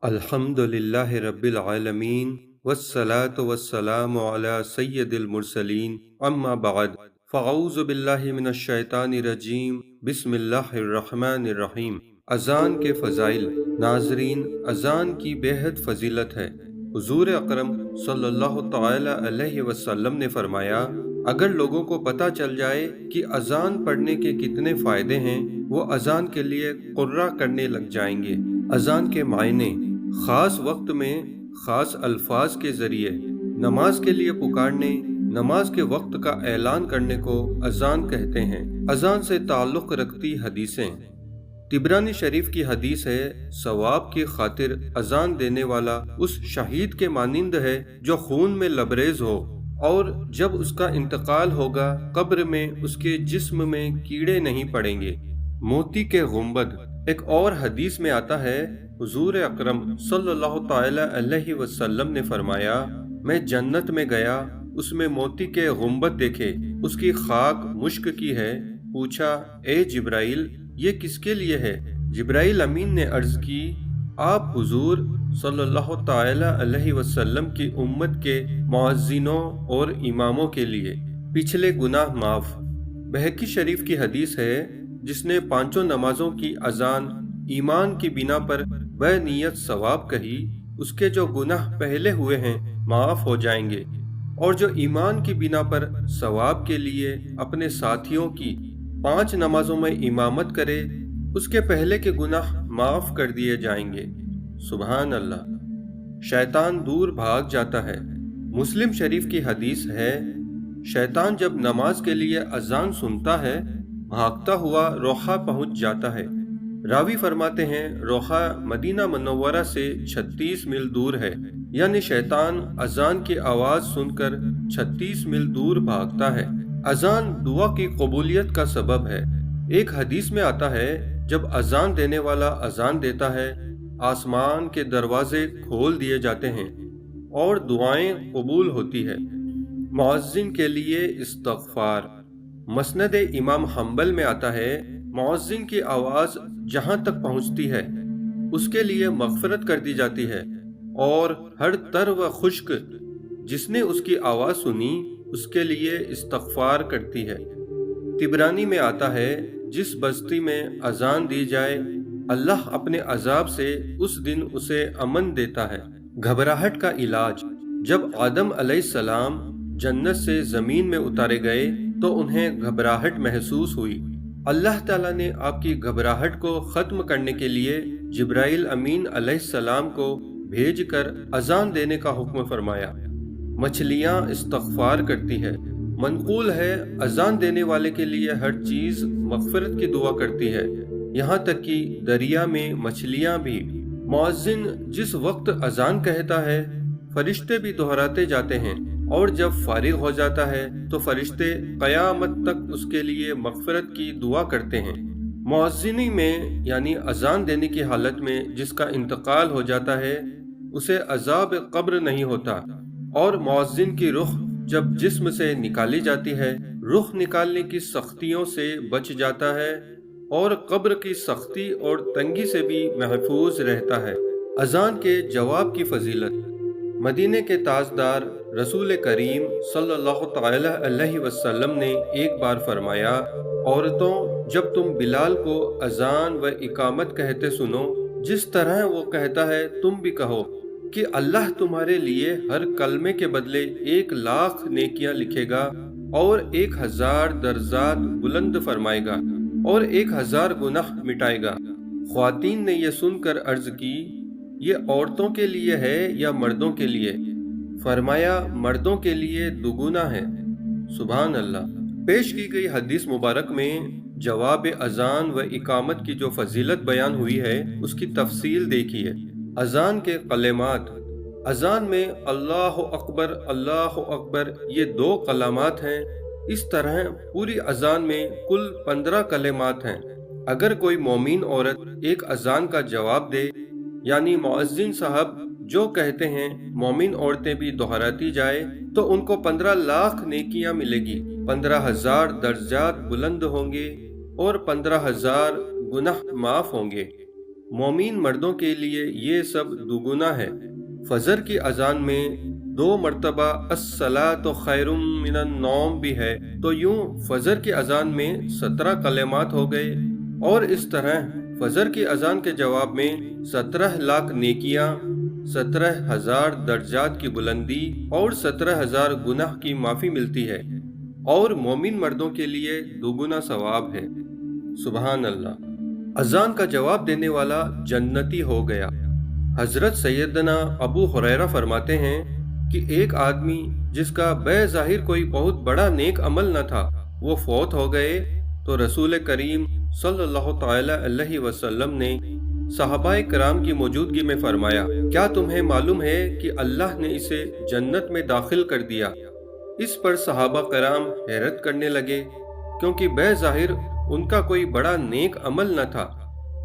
الحمدللہ رب العالمین والصلاة والسلام علی سید المرسلین اما بعد فاعوذ باللہ من الشیطان الرجیم بسم اللہ الرحمن الرحیم۔ اذان کے فضائل۔ ناظرین، اذان کی بے حد فضیلت ہے۔ حضور اکرم صلی اللہ تعالی علیہ وسلم نے فرمایا، اگر لوگوں کو پتہ چل جائے کہ اذان پڑھنے کے کتنے فائدے ہیں، وہ اذان کے لیے قرہ کرنے لگ جائیں گے۔ اذان کے معنی: خاص وقت میں خاص الفاظ کے ذریعے نماز کے لیے پکارنے، نماز کے وقت کا اعلان کرنے کو اذان کہتے ہیں۔ اذان سے تعلق رکھتی حدیثیں۔ طبرانی شریف کی حدیث ہے، ثواب کی خاطر اذان دینے والا اس شہید کے مانند ہے جو خون میں لبریز ہو، اور جب اس کا انتقال ہوگا قبر میں اس کے جسم میں کیڑے نہیں پڑیں گے۔ موتی کے گنبد۔ ایک اور حدیث میں آتا ہے، حضور اکرم صلی اللہ تعالی علیہ وسلم نے فرمایا، میں جنت میں گیا، اس میں موتی کے گنبد دیکھے، اس کی خاک مشک کی ہے۔ پوچھا، اے جبرائیل، یہ کس کے لیے ہے؟ جبرائیل امین نے عرض کی، آپ حضور صلی اللہ تعالی علیہ وسلم کی امت کے مؤذنوں اور اماموں کے لیے، پچھلے گناہ معاف۔ بہقی شریف کی حدیث ہے، جس نے پانچوں نمازوں کی اذان ایمان کی بنا پر بے نیت ثواب کہی، اس کے جو گناہ پہلے ہوئے ہیں معاف ہو جائیں گے، اور جو ایمان کی بنا پر ثواب کے لیے اپنے ساتھیوں کی 5 نمازوں میں امامت کرے، اس کے پہلے کے گناہ معاف کر دیے جائیں گے۔ سبحان اللہ۔ شیطان دور بھاگ جاتا ہے۔ مسلم شریف کی حدیث ہے، شیطان جب نماز کے لیے اذان سنتا ہے، بھاگتا ہوا روحہ پہنچ جاتا ہے۔ راوی فرماتے ہیں، روحہ مدینہ منورہ سے 36 میل دور ہے، یعنی شیطان اذان کی آواز سن کر 36 میل دور بھاگتا ہے۔ اذان دعا کی قبولیت کا سبب ہے۔ ایک حدیث میں آتا ہے، جب اذان دینے والا اذان دیتا ہے، آسمان کے دروازے کھول دیے جاتے ہیں اور دعائیں قبول ہوتی ہے۔ مؤذن کے لیے استغفار۔ مسند امام حنبل میں آتا ہے، مؤذن کی آواز جہاں تک پہنچتی ہے اس کے لیے مغفرت کر دی جاتی ہے، اور ہر تر و خشک جس نے اس کی آواز سنی اس کے لیے استغفار کرتی ہے۔ طبرانی میں آتا ہے، جس بستی میں اذان دی جائے، اللہ اپنے عذاب سے اس دن اسے امن دیتا ہے۔ گھبراہٹ کا علاج۔ جب آدم علیہ السلام جنت سے زمین میں اتارے گئے تو انہیں گھبراہٹ محسوس ہوئی۔ اللہ تعالیٰ نے آپ کی گھبراہٹ کو ختم کرنے کے لیے جبرائیل امین علیہ السلام کو بھیج کر اذان دینے کا حکم فرمایا۔ مچھلیاں استغفار کرتی ہے۔ منقول ہے، اذان دینے والے کے لیے ہر چیز مغفرت کی دعا کرتی ہے، یہاں تک کہ دریا میں مچھلیاں بھی۔ مؤذن جس وقت اذان کہتا ہے، فرشتے بھی دہراتے جاتے ہیں، اور جب فارغ ہو جاتا ہے تو فرشتے قیامت تک اس کے لیے مغفرت کی دعا کرتے ہیں۔ مؤذنی میں، یعنی اذان دینے کی حالت میں جس کا انتقال ہو جاتا ہے، اسے عذاب قبر نہیں ہوتا، اور مؤذن کی روح جب جسم سے نکالی جاتی ہے، روح نکالنے کی سختیوں سے بچ جاتا ہے، اور قبر کی سختی اور تنگی سے بھی محفوظ رہتا ہے۔ اذان کے جواب کی فضیلت۔ مدینہ کے تاجدار رسول کریم صلی اللہ تعالی علیہ وسلم نے ایک بار فرمایا، عورتوں، جب تم بلال کو اذان و اقامت کہتے سنو، جس طرح وہ کہتا ہے تم بھی کہو کہ اللہ تمہارے لیے ہر کلمے کے بدلے 1,00,000 نیکیاں لکھے گا، اور 1,000 درجات بلند فرمائے گا، اور 1,000 گناہ مٹائے گا۔ خواتین نے یہ سن کر عرض کی، یہ عورتوں کے لیے ہے یا مردوں کے لیے؟ فرمایا، مردوں کے لیے دوگنا ہے۔ سبحان اللہ۔ پیش کی گئی حدیث مبارک میں جواب اذان و اقامت کی جو فضیلت بیان ہوئی ہے، اس کی تفصیل دیکھیے۔ اذان کے کلمات۔ اذان میں اللہ اکبر، اللہ اکبر، یہ 2 کلمات ہیں۔ اس طرح پوری اذان میں کل 15 کلمات ہیں۔ اگر کوئی مومن عورت ایک اذان کا جواب دے، یعنی مؤذن صاحب جو کہتے ہیں مومن عورتیں بھی دہراتی جائے، تو ان کو 15,00,000 نیکیاں ملے گی، 15,000 درجات بلند ہوں گے، اور 15,000 گناہ معاف ہوں گے۔ مومین مردوں کے لیے یہ سب دوگنا ہے۔ فجر کی اذان میں 2 مرتبہ الصلاۃ خیر من النوم بھی ہے، تو یوں فجر کی اذان میں 17 کلمات ہو گئے، اور اس طرح فجر کی اذان کے جواب میں 17 لاکھ نیکیاں، 17,000 درجات کی بلندی اور 17,000 گناہ کی معافی ملتی ہے، اور مومن مردوں کے لیے دوگنا ثواب ہے۔ سبحان اللہ۔ اذان کا جواب دینے والا جنتی ہو گیا۔ حضرت سیدنا ابو ہریرہ فرماتے ہیں کہ ایک آدمی جس کا بظاہر کوئی بہت بڑا نیک عمل نہ تھا، وہ فوت ہو گئے تو رسول کریم صلی اللہ تعالی علیہ وسلم نے صحابہ کرام کی موجودگی میں فرمایا، کیا تمہیں معلوم ہے کہ اللہ نے اسے جنت میں داخل کر دیا؟ اس پر صحابہ کرام حیرت کرنے لگے، کیونکہ بظاہر ان کا کوئی بڑا نیک عمل نہ تھا۔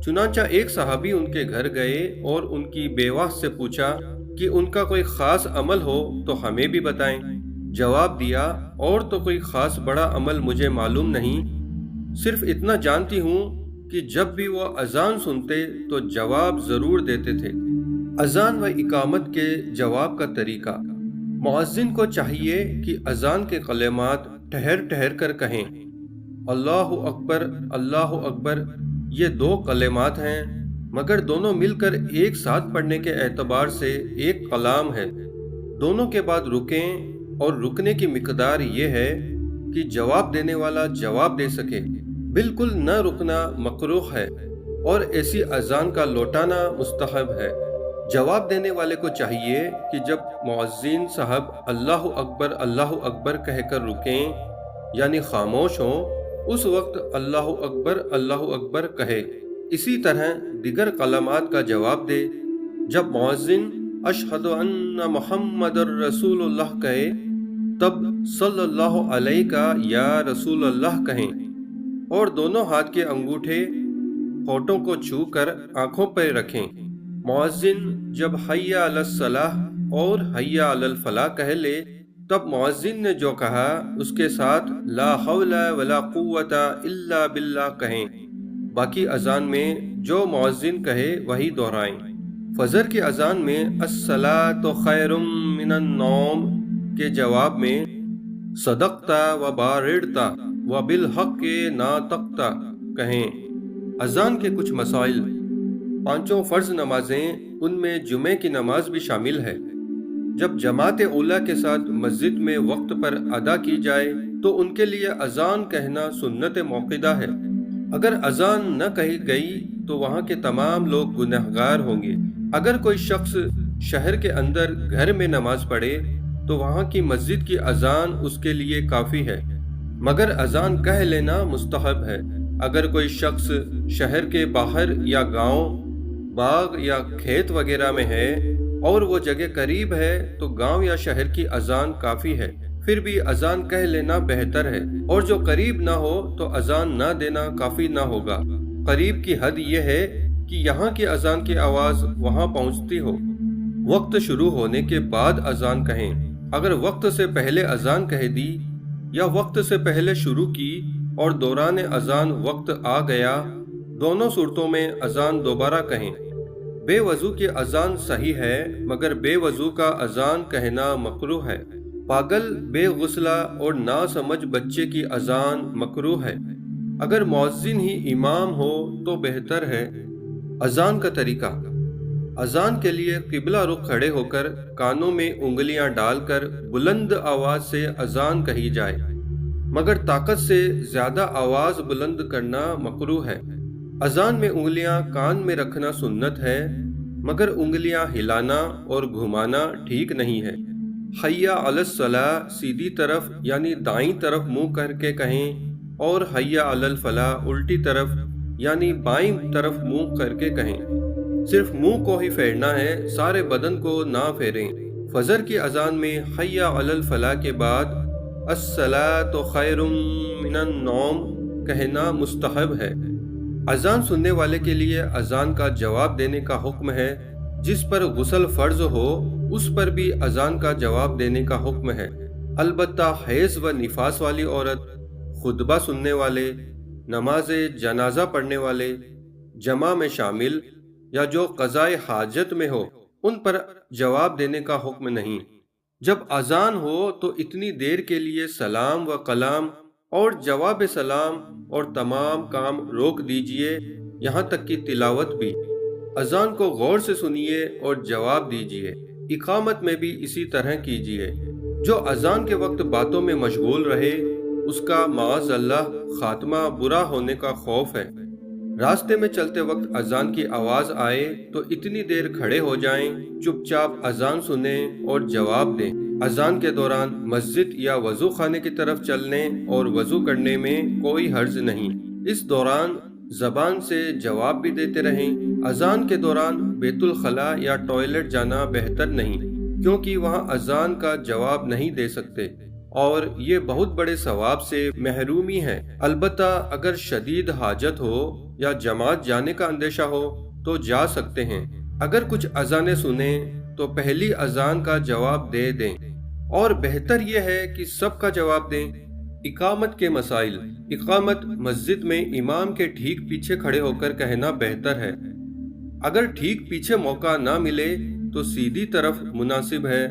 چنانچہ ایک صحابی ان کے گھر گئے اور ان کی بیوہ سے پوچھا کہ ان کا کوئی خاص عمل ہو تو ہمیں بھی بتائیں۔ جواب دیا، اور تو کوئی خاص بڑا عمل مجھے معلوم نہیں، صرف اتنا جانتی ہوں کہ جب بھی وہ اذان سنتے تو جواب ضرور دیتے تھے۔ اذان و اقامت کے جواب کا طریقہ۔ مؤذن کو چاہیے کہ اذان کے کلمات ٹھہر ٹھہر کر کہیں۔ اللہ اکبر، اللہ اکبر، یہ 2 کلمات ہیں، مگر دونوں مل کر ایک ساتھ پڑھنے کے اعتبار سے ایک کلام ہے۔ دونوں کے بعد رکیں، اور رکنے کی مقدار یہ ہے کہ جواب دینے والا جواب دے سکے۔ بالکل نہ رکنا مکروہ ہے، اور ایسی اذان کا لوٹانا مستحب ہے۔ جواب دینے والے کو چاہیے کہ جب مؤذن صاحب اللہ اکبر کہہ کر رکیں، یعنی خاموش ہوں، اس وقت اللہ اکبر کہے۔ اسی طرح دیگر کلمات کا جواب دے۔ جب مؤذن اشہد ان محمد الرسول اللہ کہے، تب صلی اللہ علیہ کا یا رسول اللہ کہیں، اور دونوں ہاتھ کے انگوٹھے ہونٹوں کو چھو کر آنکھوں پر رکھیں۔ مؤذن جب حی علی الصلاح اور حی علی الفلاح کہہ لے، تب مؤذن نے جو کہا اس کے ساتھ لا حول ولا قوت الا باللہ کہیں۔ باقی اذان میں جو مؤذن کہے وہی دہرائیں۔ فجر کی اذان میں الصلاۃ خیر من النوم کے جواب میں صدقت و باررت و بالحق ناطقت کہیں۔ اذان کے کچھ مسائل۔ 5 فرض نمازیں، ان میں جمعے کی نماز بھی شامل ہے، جب جماعت اولیٰ کے ساتھ مسجد میں وقت پر ادا کی جائے تو ان کے لیے اذان کہنا سنت موقدہ ہے۔ اگر اذان نہ کہی گئی تو وہاں کے تمام لوگ گنہگار ہوں گے۔ اگر کوئی شخص شہر کے اندر گھر میں نماز پڑھے تو وہاں کی مسجد کی اذان اس کے لیے کافی ہے، مگر اذان کہہ لینا مستحب ہے۔ اگر کوئی شخص شہر کے باہر یا گاؤں، باغ یا کھیت وغیرہ میں ہے اور وہ جگہ قریب ہے تو گاؤں یا شہر کی اذان کافی ہے، پھر بھی اذان کہہ لینا بہتر ہے، اور جو قریب نہ ہو تو اذان نہ دینا کافی نہ ہوگا۔ قریب کی حد یہ ہے کہ یہاں کی اذان کی آواز وہاں پہنچتی ہو۔ وقت شروع ہونے کے بعد اذان کہیں۔ اگر وقت سے پہلے اذان کہہ دی یا وقت سے پہلے شروع کی اور دوران اذان وقت آ گیا، دونوں صورتوں میں اذان دوبارہ کہیں۔ بے وضو کی اذان صحیح ہے، مگر بے وضو کا اذان کہنا مکروہ ہے۔ پاگل، بے غسلہ اور ناسمجھ بچے کی اذان مکروہ ہے۔ اگر مؤذن ہی امام ہو تو بہتر ہے۔ اذان کا طریقہ۔ اذان کے لیے قبلہ رخ کھڑے ہو کر کانوں میں انگلیاں ڈال کر بلند آواز سے اذان کہی جائے، مگر طاقت سے زیادہ آواز بلند کرنا مکروہ ہے۔ اذان میں انگلیاں کان میں رکھنا سنت ہے، مگر انگلیاں ہلانا اور گھمانا ٹھیک نہیں ہے۔ حی علی الصلاح سیدھی طرف یعنی دائیں طرف منہ کر کے کہیں، اور حی علی الفلاح الٹی طرف یعنی بائیں طرف منہ کر کے کہیں۔ صرف منہ کو ہی پھیرنا ہے، سارے بدن کو نہ پھیریں۔ فجر کی اذان میں حی علی الفلاح کے بعد الصلاۃ خیر من النوم کہنا مستحب ہے۔ اذان سننے والے کے لیے اذان کا جواب دینے کا حکم ہے۔ جس پر غسل فرض ہو اس پر بھی اذان کا جواب دینے کا حکم ہے۔ البتہ حیض و نفاس والی عورت، خطبہ سننے والے، نماز جنازہ پڑھنے والے، جمع میں شامل، یا جو قضائے حاجت میں ہو ان پر جواب دینے کا حکم نہیں۔ جب اذان ہو تو اتنی دیر کے لیے سلام و کلام اور جواب سلام اور تمام کام روک دیجئے، یہاں تک کہ تلاوت بھی۔ اذان کو غور سے سنیے اور جواب دیجئے۔ اقامت میں بھی اسی طرح کیجئے۔ جو اذان کے وقت باتوں میں مشغول رہے اس کا معاذ اللہ خاتمہ برا ہونے کا خوف ہے۔ راستے میں چلتے وقت اذان کی آواز آئے تو اتنی دیر کھڑے ہو جائیں، چپ چاپ اذان سنیں اور جواب دیں۔ اذان کے دوران مسجد یا وضو خانے کی طرف چلنے اور وضو کرنے میں کوئی حرج نہیں۔ اس دوران زبان سے جواب بھی دیتے رہیں۔ اذان کے دوران بیت الخلاء یا ٹوائلٹ جانا بہتر نہیں، کیونکہ وہاں اذان کا جواب نہیں دے سکتے اور یہ بہت بڑے ثواب سے محرومی ہے۔ البتہ اگر شدید حاجت ہو یا جماعت جانے کا اندیشہ ہو تو جا سکتے ہیں۔ اگر کچھ اذانیں سنیں تو پہلی اذان کا جواب دے دیں، اور بہتر یہ ہے کہ سب کا جواب دیں۔ اقامت کے مسائل۔ اقامت مسجد میں امام کے ٹھیک پیچھے کھڑے ہو کر کہنا بہتر ہے۔ اگر ٹھیک پیچھے موقع نہ ملے تو سیدھی طرف مناسب ہے۔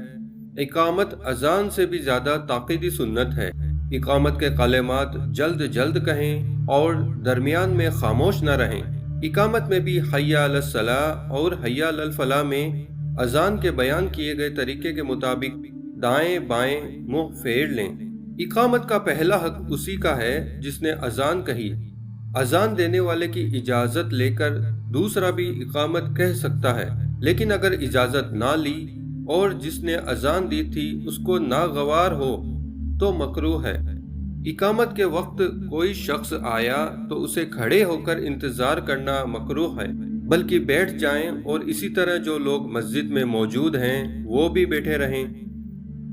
اقامت اذان سے بھی زیادہ تاکیدی سنت ہے۔ اقامت کے کلمات جلد جلد کہیں اور درمیان میں خاموش نہ رہیں۔ اقامت میں بھی حی علی الصلاۃ اور حی علی الفلاح میں اذان کے بیان کیے گئے طریقے کے مطابق دائیں بائیں منہ پھیر لیں۔ اقامت کا پہلا حق اسی کا ہے جس نے اذان کہی۔ اذان دینے والے کی اجازت لے کر دوسرا بھی اقامت کہہ سکتا ہے، لیکن اگر اجازت نہ لی اور جس نے اذان دی تھی اس کو ناگوار ہو تو مکروہ ہے۔ اقامت کے وقت کوئی شخص آیا تو اسے کھڑے ہو کر انتظار کرنا مکروہ ہے، بلکہ بیٹھ جائیں اور اسی طرح جو لوگ مسجد میں موجود ہیں وہ بھی بیٹھے رہیں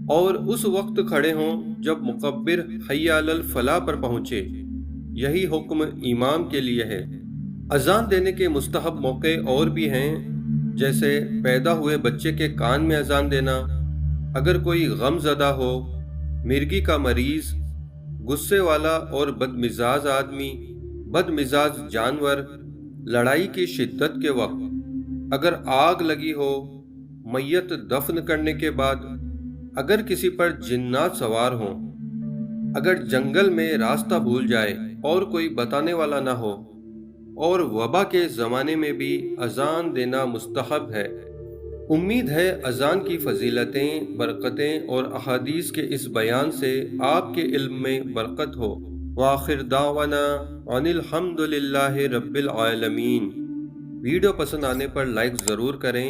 اور اس وقت کھڑے ہوں جب مکبر حی علی الفلاح پر پہنچے۔ یہی حکم امام کے لیے ہے۔ اذان دینے کے مستحب موقع اور بھی ہیں، جیسے پیدا ہوئے بچے کے کان میں اذان دینا، اگر کوئی غم زدہ ہو، مرگی کا مریض، غصے والا اور بد مزاج آدمی، بد مزاج جانور، لڑائی کی شدت کے وقت، اگر آگ لگی ہو، میت دفن کرنے کے بعد، اگر کسی پر جنات سوار ہوں، اگر جنگل میں راستہ بھول جائے اور کوئی بتانے والا نہ ہو، اور وبا کے زمانے میں بھی اذان دینا مستحب ہے۔ امید ہے اذان کی فضیلتیں، برکتیں اور احادیث کے اس بیان سے آپ کے علم میں برکت ہو۔ وآخر دعوانا ان الحمد للہ رب العالمین۔ ویڈیو پسند آنے پر لائک ضرور کریں،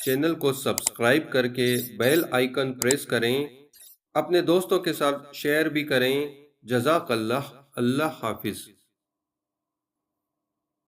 چینل کو سبسکرائب کر کے بیل آئیکن پریس کریں، اپنے دوستوں کے ساتھ شیئر بھی کریں۔ جزاک اللہ۔ اللہ حافظ۔